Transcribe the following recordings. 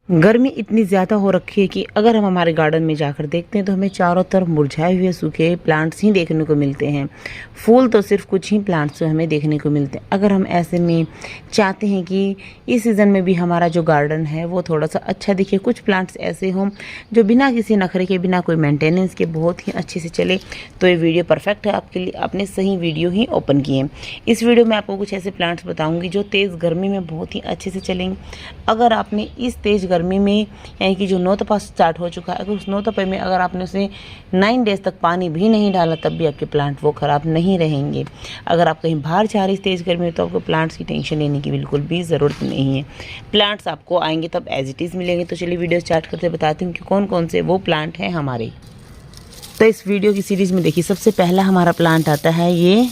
गर्मी इतनी ज़्यादा हो रखी है कि अगर हम हमारे गार्डन में जाकर देखते हैं तो हमें चारों तरफ मुरझाए हुए सूखे प्लांट्स ही देखने को मिलते हैं। फूल तो सिर्फ कुछ ही प्लांट्स हमें देखने को मिलते हैं। अगर हम ऐसे में चाहते हैं कि इस सीज़न में भी हमारा जो गार्डन है वो थोड़ा सा अच्छा दिखे, कुछ प्लांट्स ऐसे हों जो बिना किसी नखरे के, बिना कोई मेंटेनेंस के बहुत ही अच्छे से चले, तो ये वीडियो परफेक्ट है आपके लिए। आपने सही वीडियो ही ओपन की है। इस वीडियो में आपको कुछ ऐसे प्लांट्स बताऊँगी जो तेज़ गर्मी में बहुत ही अच्छे से चलेंगे। अगर आपने इस तेज़ गर्मी में, यानी कि जो नौतपा स्टार्ट हो चुका है, अगर उस नौतपे में अगर आपने उसे 9 डेज तक पानी भी नहीं डाला तब भी आपके प्लांट वो ख़राब नहीं रहेंगे। अगर आप कहीं बाहर जा रही तेज़ गर्मी में तो आपको प्लांट्स की टेंशन लेने की बिल्कुल भी ज़रूरत नहीं है। प्लांट्स आपको आएंगे तब एज इट इज़ मिलेंगे। तो चलिए वीडियो स्टार्ट करते बताती हूँ कि कौन कौन से वो प्लांट हैं हमारे। तो इस वीडियो की सीरीज़ में देखिए, सबसे पहला हमारा प्लांट आता है ये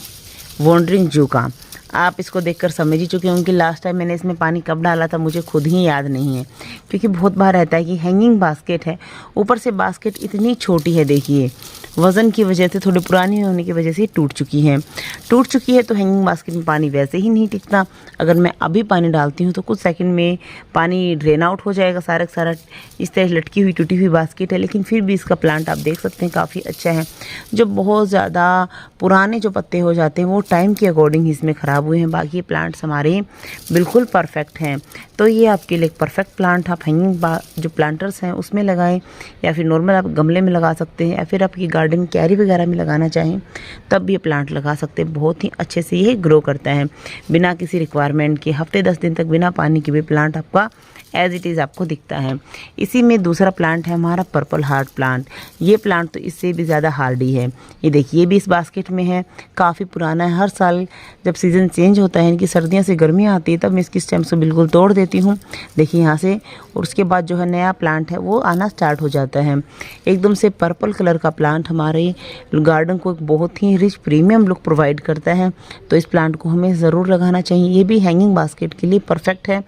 वॉन्डरिंग जू का। आप इसको देखकर समझ ही चुके होंगे कि लास्ट टाइम मैंने इसमें पानी कब डाला था, मुझे खुद ही याद नहीं है, क्योंकि बहुत बार रहता है कि हैंगिंग बास्केट है, ऊपर से बास्केट इतनी छोटी है, देखिए वज़न की वजह से, थोड़ी पुरानी होने की वजह से टूट चुकी है तो हैंगिंग बास्केट में पानी वैसे ही नहीं टिकता। अगर मैं अभी पानी डालती हूँ तो कुछ सेकंड में पानी ड्रेन आउट हो जाएगा सारा का सारा। इस तरह लटकी हुई टूटी हुई बास्केट है, लेकिन फिर भी इसका प्लांट आप देख सकते हैं काफ़ी अच्छा है। जो बहुत ज़्यादा पुराने जो पत्ते हो जाते हैं वो टाइम के अकॉर्डिंग इसमें ख़राब हुए हैं, बाकी प्लांट्स हमारे बिल्कुल परफेक्ट हैं। तो ये आपके लिए एक परफेक्ट प्लांट आप हैंगिंग जो प्लांटर्स हैं उसमें लगाएं, या फिर नॉर्मल आप गमले में लगा सकते हैं, या फिर आपकी गार्डन क्यारी वगैरह में लगाना चाहें तब भी ये प्लांट लगा सकते हैं। बहुत ही अच्छे से ये ग्रो करता है बिना किसी रिक्वायरमेंट के। हफ्ते 10 दिन तक बिना पानी के भी प्लांट आपका एज इट इज़ आपको दिखता है। इसी में दूसरा प्लांट है हमारा पर्पल हार्ट प्लांट। ये प्लांट तो इससे भी ज़्यादा हार्डी है। ये देखिए, ये भी इस बास्केट में है, काफ़ी पुराना है। हर साल जब सीज़न चेंज होता है, इनकी सर्दियों से गर्मियाँ आती है, तब मैं इसकी स्टेम्स को बिल्कुल तोड़ देती हूँ, देखिए यहाँ से, और उसके बाद जो है नया प्लांट है वो आना स्टार्ट हो जाता है। एकदम से पर्पल कलर का प्लांट हमारे गार्डन को एक बहुत ही रिच प्रीमियम लुक प्रोवाइड करता है, तो इस प्लांट को हमें ज़रूर लगाना चाहिए। ये भी हैंगिंग बास्केट के लिए परफेक्ट है।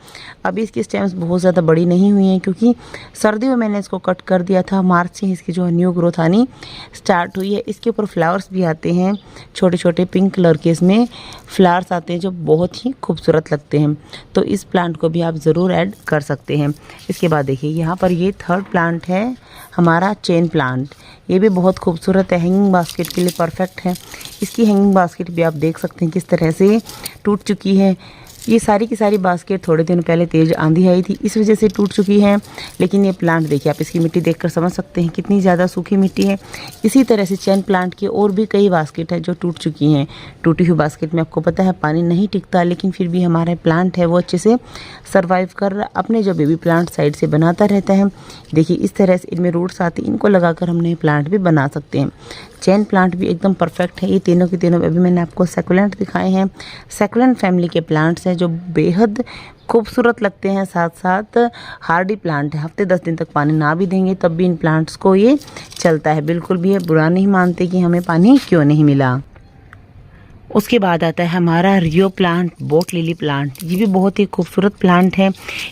अभी इसकी स्टेम्स बहुत ज़्यादा बड़ी नहीं हुई हैं, क्योंकि सर्दियों में मैंने इसको कट कर दिया था। मार्च से इसकी जो न्यू ग्रोथ आनी स्टार्ट हुई है। इसके ऊपर फ्लावर्स भी आते हैं, छोटे छोटे पिंक कलर के इसमें फ्लावर्स आते हैं जो बहुत ही खूबसूरत लगते हैं। तो इस प्लांट को भी आप ज़रूर ऐड कर सकते हैं। इसके बाद देखिए यहाँ पर ये थर्ड प्लांट है हमारा चेन प्लांट। ये भी बहुत खूबसूरत है, हैंगिंग बास्केट के लिए परफेक्ट है। इसकी हैंगिंग बास्केट भी आप देख सकते हैं किस तरह से टूट चुकी है। ये सारी की सारी बास्केट थोड़े दिन पहले तेज़ आंधी आई थी, इस वजह से टूट चुकी है। लेकिन ये प्लांट देखिए, आप इसकी मिट्टी देखकर समझ सकते हैं कितनी ज़्यादा सूखी मिट्टी है। इसी तरह से चैन प्लांट की और भी कई बास्केट है जो टूट चुकी हैं। टूटी हुई बास्केट में आपको पता है पानी नहीं टिकता, लेकिन फिर भी हमारा प्लांट है वो अच्छे से सर्वाइव कर रहा, अपने जो बेबी प्लांट साइड से बनाता रहता है। देखिए इस तरह से इनमें रूट्स आती हैं, इनको लगाकर हम नए प्लांट भी बना सकते हैं। चैन प्लांट भी एकदम परफेक्ट है। ये तीनों के तीनों अभी मैंने आपको सैकुलेंट दिखाए हैं। सैकुलेंट फैमिली के प्लांट्स हैं जो बेहद खूबसूरत लगते हैं, साथ साथ हार्डी प्लांट है। हफ्ते 10 दिन तक पानी ना भी देंगे तब भी इन प्लांट्स को ये चलता है, बिल्कुल भी ये बुरा नहीं मानते कि हमें पानी क्यों नहीं मिला। उसके बाद आता है हमारा रियो प्लांट, बोट लिली प्लांट। ये भी बहुत ही खूबसूरत प्लांट है।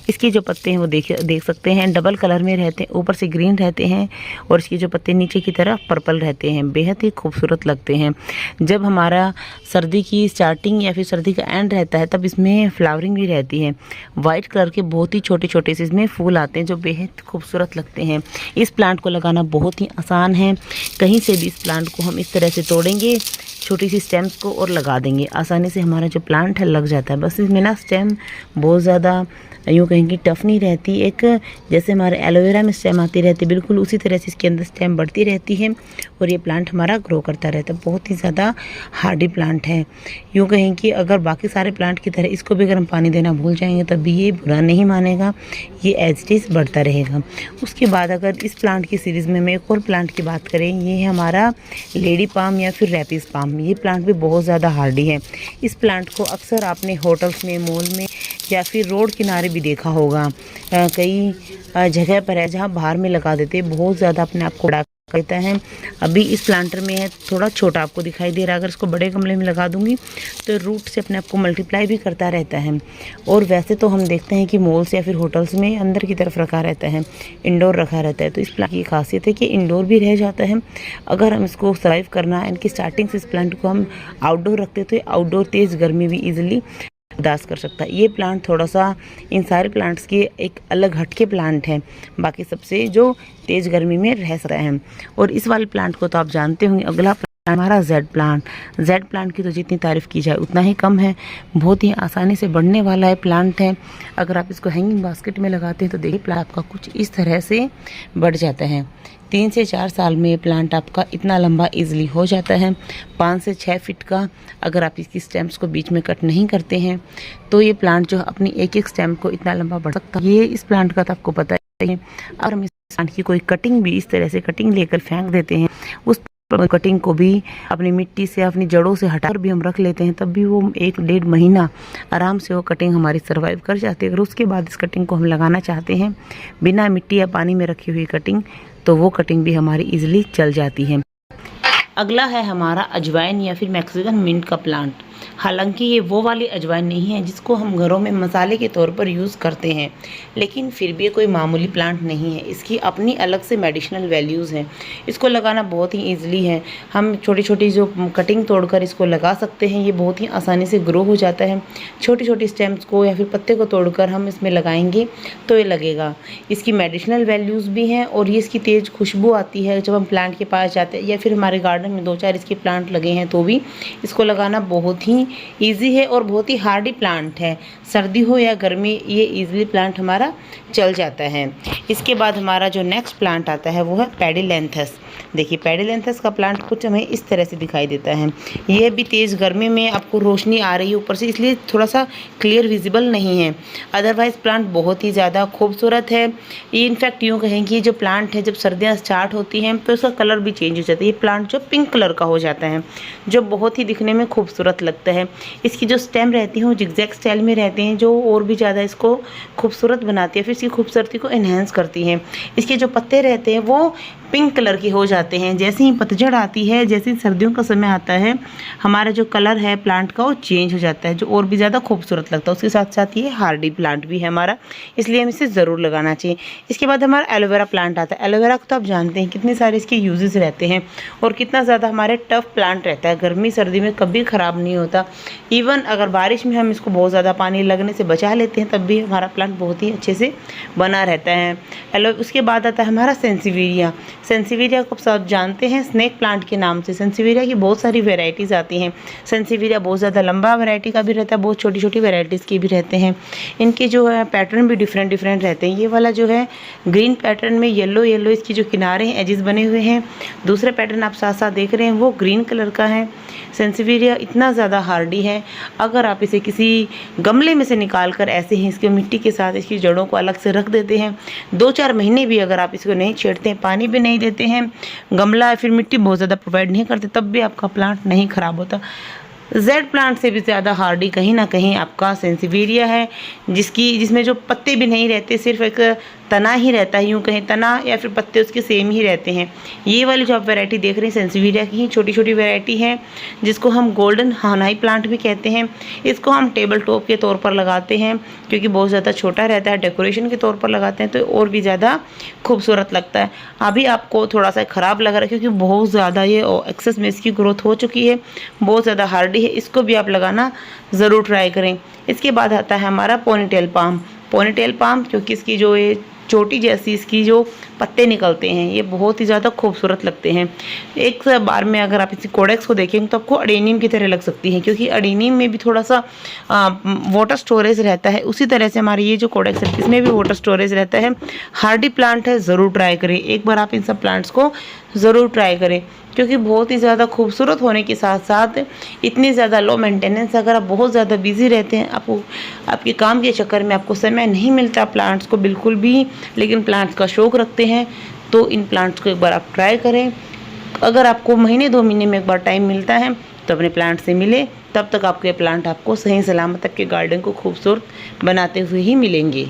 इसके जो पत्ते हैं वो देख सकते हैं, डबल कलर में रहते हैं, ऊपर से ग्रीन रहते हैं और इसके जो पत्ते नीचे की तरफ पर्पल रहते हैं, बेहद ही खूबसूरत लगते हैं। जब हमारा सर्दी की स्टार्टिंग या फिर सर्दी का एंड रहता है तब इसमें फ्लावरिंग भी रहती है। वाइट कलर के बहुत ही छोटे छोटे से इसमें फूल आते हैं जो बेहद खूबसूरत लगते हैं। इस प्लांट को लगाना बहुत ही आसान है। कहीं से भी इस प्लांट को हम इस तरह से तोड़ेंगे, छोटी सी स्टेम्स को, और लगा देंगे, आसानी से हमारा जो प्लांट है लग जाता है। बस इसमें ना स्टेम बहुत ज़्यादा यूँ कहेंगे टफ नहीं रहती, एक जैसे हमारे एलोवेरा में स्टेम आती रहती है, बिल्कुल उसी तरह से इसके अंदर स्टेम बढ़ती रहती है और ये प्लांट हमारा ग्रो करता रहता है। बहुत ही ज़्यादा हार्डी प्लांट है। यूँ कहें कि अगर बाकी सारे प्लांट की तरह इसको भी अगर हम पानी देना भूल जाएंगे तब भी ये बुरा नहीं मानेगा, ये एज इट इज़ बढ़ता रहेगा। उसके बाद अगर इस प्लांट की सीरीज़ में हम एक और प्लांट की बात करें, ये है हमारा लेडी पाम या फिर रैपिस पाम। ये प्लांट भी बहुत ज़्यादा हार्डी है। इस प्लांट को अक्सर आपने होटल्स में, मॉल में या फिर रोड किनारे भी देखा होगा। कई जगह पर है जहाँ बाहर में लगा देते हैं, बहुत ज़्यादा अपने आप को बड़ा करता है। अभी इस प्लांटर में है, थोड़ा छोटा आपको दिखाई दे रहा है। अगर इसको बड़े गमले में लगा दूंगी तो रूट से अपने आप को मल्टीप्लाई भी करता रहता है। और वैसे तो हम देखते हैं कि मॉल्स या फिर होटल्स में अंदर की तरफ रखा रहता है, इंडोर रखा रहता है। तो इस प्लांट की खासियत है कि इंडोर भी रह जाता है। अगर हम इसको सर्वाइव करना है, इनकी स्टार्टिंग से इस प्लांट को हम आउटडोर रखते तो आउटडोर तेज़ गर्मी भी ईजिली बर्दाश्त कर सकता है। ये प्लांट थोड़ा सा इन सारे प्लांट्स के एक अलग हटके प्लांट हैं, बाकी सबसे जो तेज़ गर्मी में रह रहे हैं। और इस वाले प्लांट को तो आप जानते होंगे। अगला हमारा जेड प्लांट की तो जितनी तारीफ़ की जाए उतना ही कम है। बहुत ही आसानी से बढ़ने वाला है प्लांट है। अगर आप इसको हैंगिंग बास्केट में लगाते हैं तो देखिए प्लांट आपका कुछ इस तरह से बढ़ जाता है। 3 से 4 साल में प्लांट आपका इतना लंबा इजीली हो जाता है, 5 से 6 फीट का। अगर आप इसकी स्टेम्स को बीच में कट नहीं करते हैं तो ये प्लांट जो अपनी एक एक स्टेम को इतना लंबा बढ़ सकता है। ये इस प्लांट का तो आपको पता है। और हम इस प्लांट की कोई कटिंग भी इस तरह से कटिंग लेकर फेंक देते हैं, उस कटिंग को भी अपनी मिट्टी से अपनी जड़ों से हटाकर भी हम रख लेते हैं, तब भी वो 1-1.5 महीना आराम से वो कटिंग हमारी सर्वाइव कर जाती है। अगर उसके बाद इस कटिंग को हम लगाना चाहते हैं बिना मिट्टी या पानी में रखी हुई कटिंग, तो वो कटिंग भी हमारी इजीली चल जाती है। अगला है हमारा अजवाइन या फिर मैक्सिकन मिंट का प्लांट। हालांकि ये वो वाली अजवाइन नहीं है जिसको हम घरों में मसाले के तौर पर यूज़ करते हैं, लेकिन फिर भी ये कोई मामूली प्लांट नहीं है। इसकी अपनी अलग से मेडिसिनल वैल्यूज़ हैं। इसको लगाना बहुत ही ईजिली है। हम छोटी छोटी जो कटिंग तोड़कर इसको लगा सकते हैं। ये बहुत ही आसानी से ग्रो हो जाता है। छोटी छोटी स्टेम्स को या फिर पत्ते को तोड़कर हम इसमें लगाएंगे तो ये लगेगा। इसकी मेडिसिनल वैल्यूज़ भी हैं और ये इसकी तेज़ खुशबू आती है जब हम प्लांट के पास जाते हैं, या फिर हमारे गार्डन में 2-4 इसके प्लांट लगे हैं तो भी इसको लगाना बहुत ही ईजी है और बहुत ही हार्डी प्लांट है। सर्दी हो या गर्मी ये ईजिली प्लांट हमारा चल जाता है। इसके बाद हमारा जो नेक्स्ट प्लांट आता है वो है पेडिलेंथस। देखिए पेडिलेंथस का प्लांट कुछ हमें इस तरह से दिखाई देता है। यह भी तेज़ गर्मी में आपको रोशनी आ रही है ऊपर से, इसलिए थोड़ा सा क्लियर विजिबल नहीं है। अदरवाइज़ प्लांट बहुत ही ज़्यादा खूबसूरत है। ये इनफैक्ट यूँ कहें कि जो प्लांट है जब सर्दियाँ स्टार्ट होती हैं तो इसका कलर भी चेंज हो जाता है। ये प्लांट जो पिंक कलर का हो जाता है, जो बहुत ही दिखने में खूबसूरत लगता है। इसकी जो स्टेम रहती है वो जिगजैग स्टाइल में रहते हैं, जो और भी ज़्यादा इसको खूबसूरत बनाती है, फिर इसकी खूबसूरती को एनहेंस करती हैं। इसके जो पत्ते रहते हैं वो पिंक कलर के हो जाते हैं। जैसे ही पतझड़ आती है, जैसे ही सर्दियों का समय आता है, हमारा जो कलर है प्लांट का वो चेंज हो जाता है, जो और भी ज़्यादा खूबसूरत लगता है। उसके साथ साथ ये हार्डी प्लांट भी है हमारा, इसलिए हम इसे ज़रूर लगाना चाहिए। इसके बाद हमारा एलोवेरा प्लांट आता है। एलोवेरा को तो आप जानते हैं कितने सारे इसके यूजेस रहते हैं और कितना ज़्यादा हमारे टफ प्लांट रहता है। गर्मी सर्दी में कभी ख़राब नहीं होता। इवन अगर बारिश में हम इसको बहुत ज़्यादा पानी लगने से बचा लेते हैं तब भी हमारा प्लांट बहुत ही अच्छे से बना रहता है। उसके बाद आता है हमारा सेंसिवेरिया। सेंसिवेरिया को सब जानते हैं स्नेक प्लांट के नाम से। सेंसिवेरिया की बहुत सारी वेराइटीज़ आती हैं। सेंसिवेरिया बहुत ज़्यादा लंबा वैरायटी का भी रहता है, बहुत छोटी छोटी वेराइटीज़ के भी रहते हैं। इनके जो है पैटर्न भी डिफरेंट डिफरेंट रहते हैं। ये वाला जो है ग्रीन पैटर्न में येलो येलो इसकी जो किनारे हैं एजेस बने हुए हैं। दूसरे पैटर्न आप साथ साथ देख रहे हैं वो ग्रीन कलर का है। सेंसिवेरिया इतना ज़्यादा हार्डी है, अगर आप इसे किसी गमले में से निकाल कर ऐसे ही इसके मिट्टी के साथ इसकी जड़ों को अलग से रख देते हैं, 2-4 महीने भी अगर आप इसको नहीं छेड़ते हैं, पानी भी नहीं देते हैं, गमला या फिर मिट्टी बहुत ज़्यादा प्रोवाइड नहीं करते, तब भी आपका प्लांट नहीं ख़राब होता। जेड प्लांट से भी ज़्यादा हार्डी कहीं ना कहीं आपका सेंसिवेरिया है, जिसमें जो पत्ते भी नहीं रहते, सिर्फ एक तना ही रहता है। यूँ कहें तना या फिर पत्ते उसके सेम ही रहते हैं। ये वाली जो आप वैरायटी देख रहे हैं सेंसिवेरिया की ही छोटी छोटी वैरायटी है, जिसको हम गोल्डन हानाई प्लांट भी कहते हैं। इसको हम टेबल टॉप के तौर पर लगाते हैं क्योंकि बहुत ज़्यादा छोटा रहता है। डेकोरेशन के तौर पर लगाते हैं तो और भी ज़्यादा खूबसूरत लगता है। अभी आपको थोड़ा सा ख़राब लग रहा है क्योंकि बहुत ज़्यादा ये एक्सेस में इसकी ग्रोथ हो चुकी है, बहुत ज़्यादा हार्डी है। इसको भी आप लगाना ज़रूर ट्राई करें। इसके बाद आता है हमारा पोनीटेल पाम, क्योंकि इसकी जो ये चोटी जैसी इसकी जो पत्ते निकलते हैं ये बहुत ही ज़्यादा खूबसूरत लगते हैं। एक बार में अगर आप इसी कोडेक्स को देखेंगे तो आपको अडेनियम की तरह लग सकती है, क्योंकि अडेनियम में भी थोड़ा सा वाटर स्टोरेज रहता है। उसी तरह से हमारे ये जो कोडेक्स है इसमें भी वाटर स्टोरेज रहता है। हार्डी प्लांट है, ज़रूर ट्राई करें। एक बार आप इन सब प्लांट्स को ज़रूर ट्राई करें, क्योंकि बहुत ही ज़्यादा खूबसूरत होने के साथ साथ इतनी ज़्यादा लो मेंटेनेंस। अगर आप बहुत ज़्यादा बिजी रहते हैं, आपके काम के चक्कर में आपको समय नहीं मिलता प्लांट्स को बिल्कुल भी, लेकिन प्लांट्स का शौक़ रखते हैं, तो इन प्लांट्स को एक बार आप ट्राई करें। अगर आपको महीने 2 महीने में एक बार टाइम मिलता है तो अपने प्लांट से मिले, तब तक आपके प्लांट आपको सही सलामत आपके गार्डन को खूबसूरत बनाते हुए ही मिलेंगे।